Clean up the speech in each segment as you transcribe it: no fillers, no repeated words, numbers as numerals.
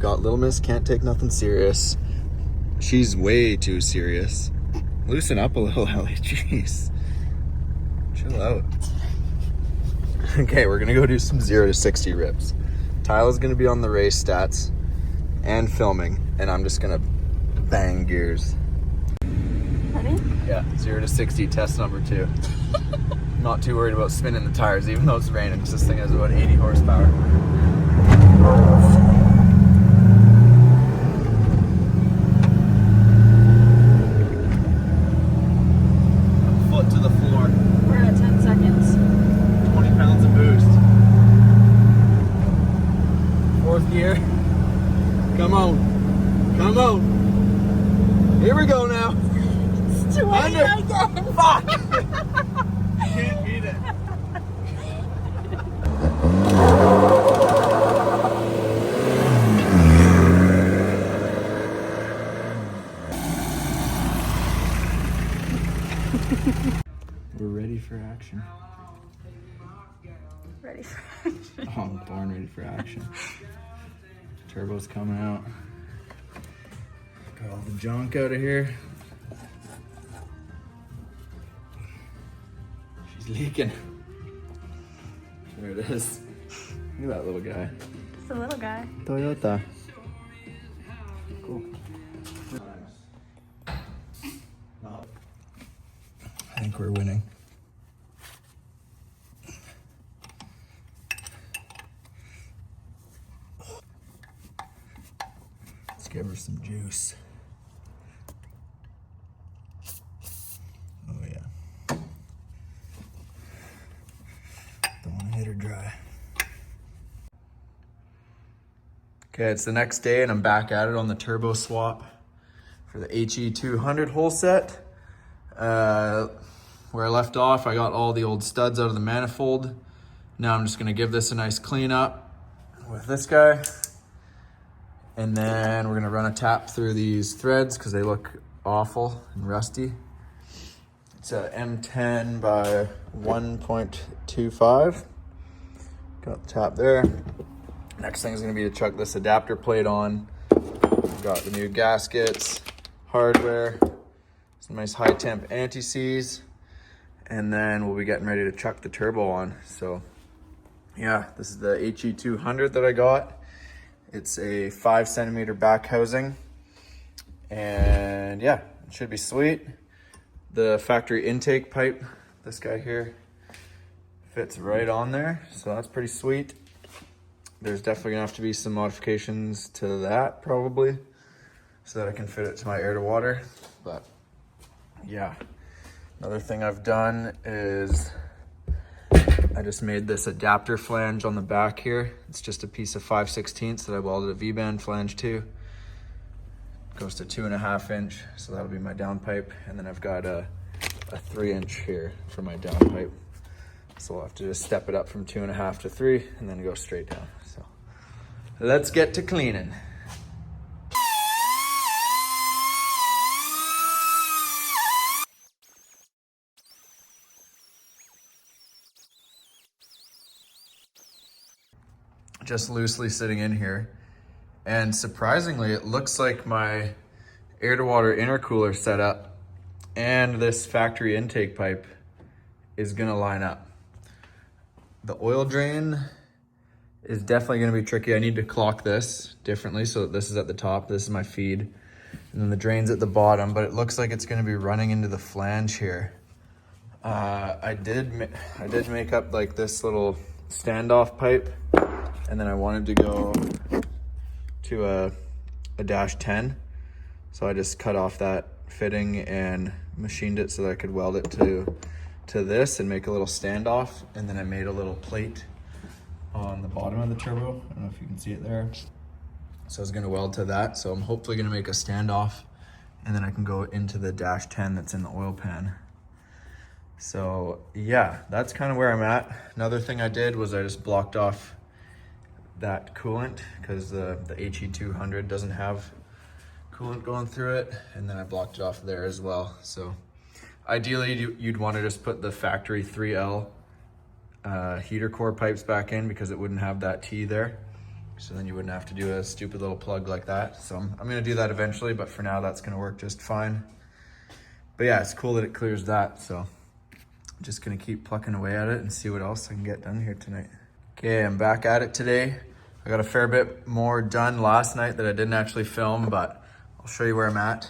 got Little Miss can't take nothing serious. She's way too serious. Loosen up a little, Ellie. Jeez. Chill out. Okay, we're gonna go do some 0 to 60 rips. Tyler's gonna be on the race stats and filming, and I'm just gonna bang gears. Ready? Yeah, 0 to 60, test number 2. Not too worried about spinning the tires, even though it's raining, because this thing has about 80 horsepower. Foot to the floor. We're at 10 seconds. 20 pounds of boost. 4th gear. Come on. Come on. Here we go now. It's 20 again. Fuck. Can't beat it. We're ready for action. Ready for action. Oh, I'm born ready for action. Turbo's coming out. Got all the junk out of here. She's leaking. There it is. Look at that little guy. It's a little guy. Toyota. Cool. I think we're winning. Let's give her some juice. Oh yeah. Don't want to hit her dry. Okay, it's the next day and I'm back at it on the turbo swap for the HE200 HOLSET. Where I left off, I got all the old studs out of the manifold. Now I'm just gonna give this a nice clean up with this guy. And then we're gonna run a tap through these threads because they look awful and rusty. It's a M10 by 1.25. Got the tap there. Next thing is gonna be to chuck this adapter plate on. Got the new gaskets, hardware, some nice high temp anti-seize, and then we'll be getting ready to chuck the turbo on. So yeah, this is the HE200 that I got. It's a 5 centimeter back housing, and yeah, it should be sweet. The factory intake pipe, this guy here, fits right on there, so that's pretty sweet. There's definitely gonna have to be some modifications to that probably, so that I can fit it to my air to water, but yeah. Another thing I've done is I just made this adapter flange on the back here. It's just a piece of 5/16 that I welded a V-band flange to. Goes to 2.5 inch, so that'll be my downpipe. And then I've got a 3 inch here for my downpipe. So we'll have to just step it up from 2.5 to 3 and then go straight down. So let's get to cleaning. Just loosely sitting in here, and surprisingly it looks like my air to water intercooler setup and this factory intake pipe is gonna line up. The oil drain is definitely gonna be tricky. I need to clock this differently so that this is at the top, this is my feed, and then the drain's at the bottom, but it looks like it's gonna be running into the flange here. I did make up like this little standoff pipe, and then I wanted to go to a dash 10. So I just cut off that fitting and machined it so that I could weld it to this and make a little standoff. And then I made a little plate on the bottom of the turbo. I don't know if you can see it there. So I was gonna weld to that. So I'm hopefully gonna make a standoff, and then I can go into the dash 10 that's in the oil pan. So yeah, that's kind of where I'm at. Another thing I did was I just blocked off that coolant because the HE200 doesn't have coolant going through it, and then I blocked it off there as well. So ideally you'd want to just put the factory 3L heater core pipes back in because it wouldn't have that T there. So then you wouldn't have to do a stupid little plug like that. So I'm gonna do that eventually, but for now that's gonna work just fine. But yeah, it's cool that it clears that. So I'm just gonna keep plucking away at it and see what else I can get done here tonight. Okay, I'm back at it today. I got a fair bit more done last night that I didn't actually film, but I'll show you where I'm at.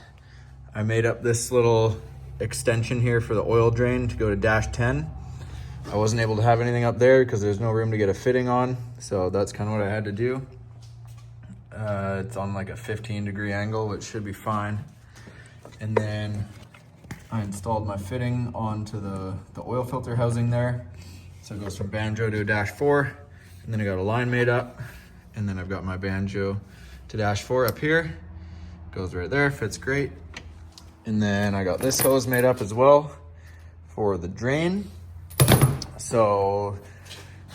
I made up this little extension here for the oil drain to go to dash 10. I wasn't able to have anything up there because there's no room to get a fitting on. So that's kind of what I had to do. It's on like a 15-degree angle, which should be fine. And then I installed my fitting onto the oil filter housing there. So it goes from banjo to a dash 4. And then I got a line made up. And then I've got my banjo to dash 4 up here. Goes right there, fits great. And then I got this hose made up as well for the drain. So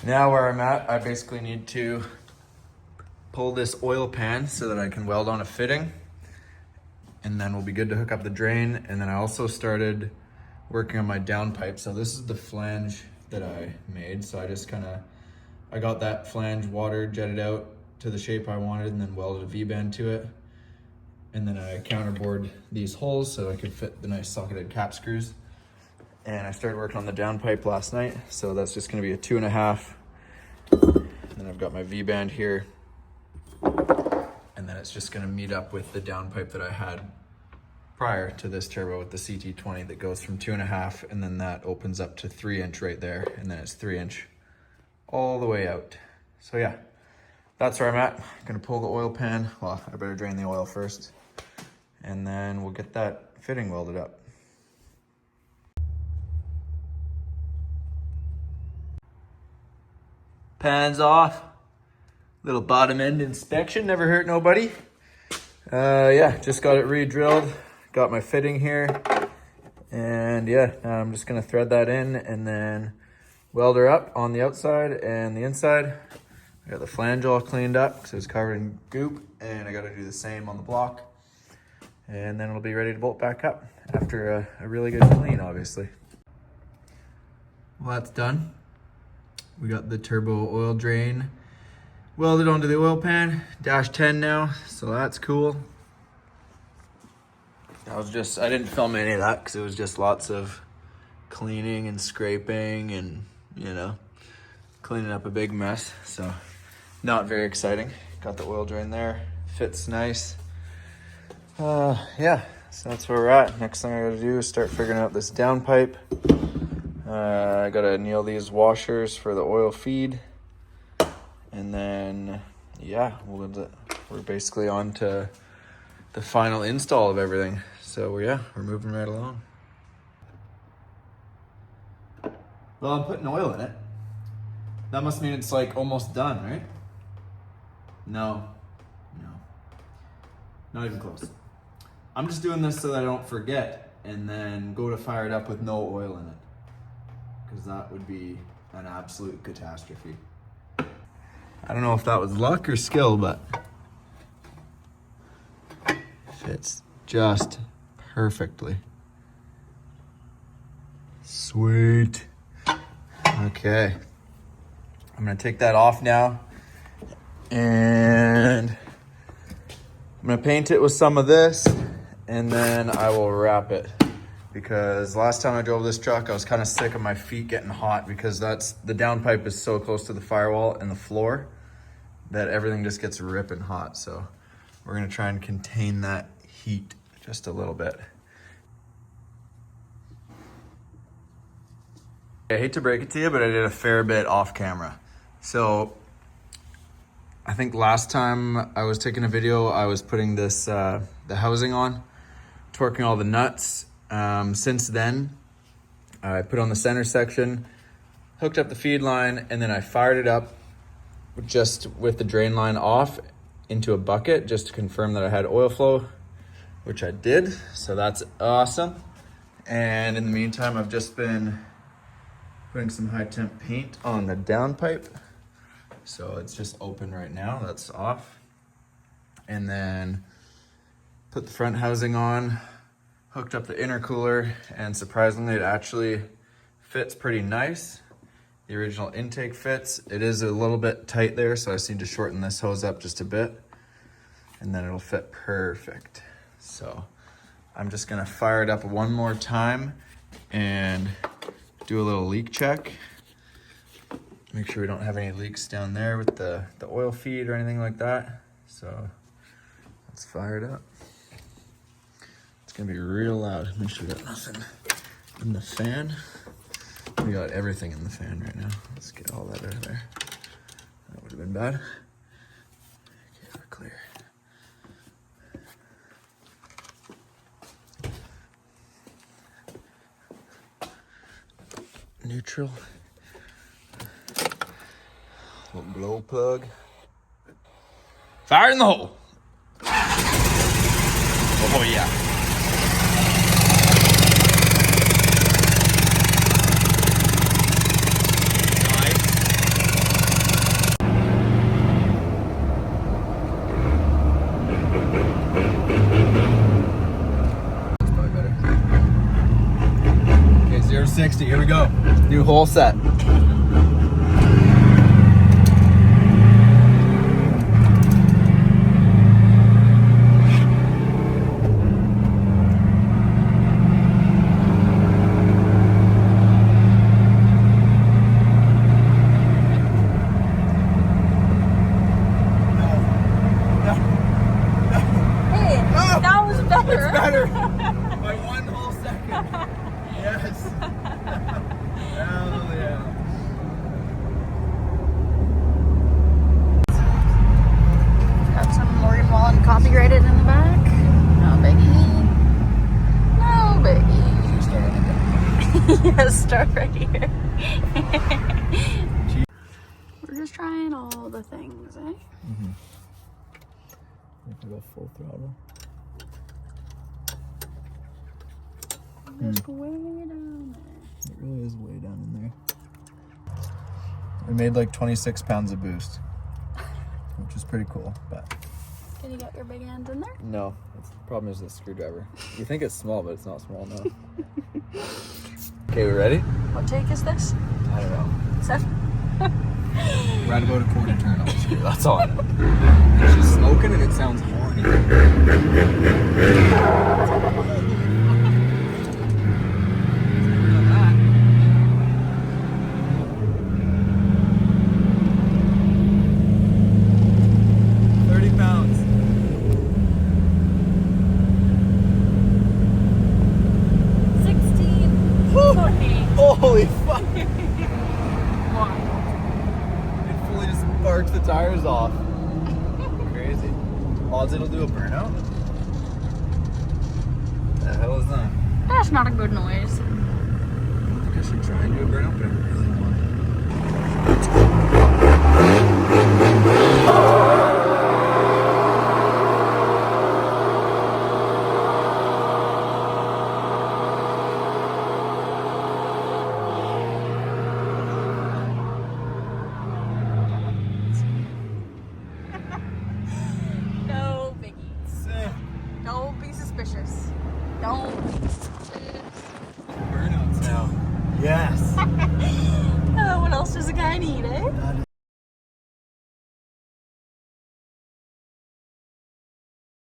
now where I'm at, I basically need to pull this oil pan so that I can weld on a fitting, and then we'll be good to hook up the drain. And then I also started working on my downpipe. So this is the flange that I made. So I got that flange water jetted out to the shape I wanted and then welded a V-band to it. And then I counterbored these holes so I could fit the nice socketed cap screws. And I started working on the downpipe last night. So that's just gonna be a 2.5. And then I've got my V-band here. And then it's just gonna meet up with the downpipe that I had prior to this turbo with the CT20 that goes from 2.5, and then that opens up to 3-inch right there. And then it's 3-inch all the way out. So yeah, that's where I'm at. Gonna pull the oil pan. Well, I better drain the oil first. And then we'll get that fitting welded up. Pan's off. Little bottom end inspection, never hurt nobody. Yeah, just got it re-drilled. Got my fitting here. And yeah, now I'm just gonna thread that in and then weld her up on the outside and the inside. I got the flange all cleaned up because it was covered in goop, and I gotta do the same on the block. And then it'll be ready to bolt back up after a really good clean, obviously. Well, that's done. We got the turbo oil drain welded onto the oil pan, dash 10 now, so that's cool. I didn't film any of that because it was just lots of cleaning and scraping and, you know, cleaning up a big mess, so not very exciting. Got the oil drain there, fits nice. Yeah, so that's where we're at. Next thing I gotta do is start figuring out this downpipe. I gotta nail these washers for the oil feed. And then, yeah, we're basically on to the final install of everything. So yeah, we're moving right along. Well, I'm putting oil in it. That must mean it's like almost done, right? No, not even close. I'm just doing this so that I don't forget and then go to fire it up with no oil in it, because that would be an absolute catastrophe. I don't know if that was luck or skill, but fits just perfectly. Sweet. Okay. I'm gonna take that off now, and I'm gonna paint it with some of this, and then I will wrap it. Because last time I drove this truck, I was kind of sick of my feet getting hot, because the downpipe is so close to the firewall and the floor that everything just gets ripping hot. So we're gonna try and contain that heat just a little bit. I hate to break it to you, but I did a fair bit off camera. So I think last time I was taking a video, I was putting this, the housing on, torquing all the nuts. Since then, I put on the center section, hooked up the feed line, and then I fired it up just with the drain line off into a bucket just to confirm that I had oil flow, which I did. So that's awesome. And in the meantime, I've just been putting some high temp paint on the downpipe. So it's just open right now, that's off. And then put the front housing on, hooked up the intercooler, and surprisingly it actually fits pretty nice. the original intake fits. It is a little bit tight there, so I just need to shorten this hose up just a bit, and then it'll fit perfect. So I'm just gonna fire it up one more time and do a little leak check. Make sure we don't have any leaks down there with the oil feed or anything like that. So let's fire it up. It's gonna be real loud. Make sure we got nothing in the fan. We got everything in the fan right now. Let's get all that out of there. That would have been bad. Okay, we're clear. Neutral. Little glow plug. Fire in the hole. Oh yeah. That's probably better. Okay, 0 to 60. Here we go. New hole set. Better by 1 whole second. Yes. Hallelujah. Got some Morgan Wallen copyrighted in the back. No biggie. No biggie. Yes, start right here. We're just trying all the things, eh? Mm-hmm. If I go full throttle. Just way down there. It really is way down in there. We made like 26 pounds of boost, which is pretty cool, but... Can you get your big hands in there? No, the problem is the screwdriver. You think it's small, but it's not small enough. Okay, we ready? What take is this? I don't know. 7? Right about a quarter turn on the screw, that's all I know. She's smoking and it sounds horny. 30 pounds. 16. Holy fuck! One. It fully just barked the tires off. Crazy. Odds it'll do a burnout? The hell is that? That's not a good noise. I think I should try and do a burnout, but I really want it.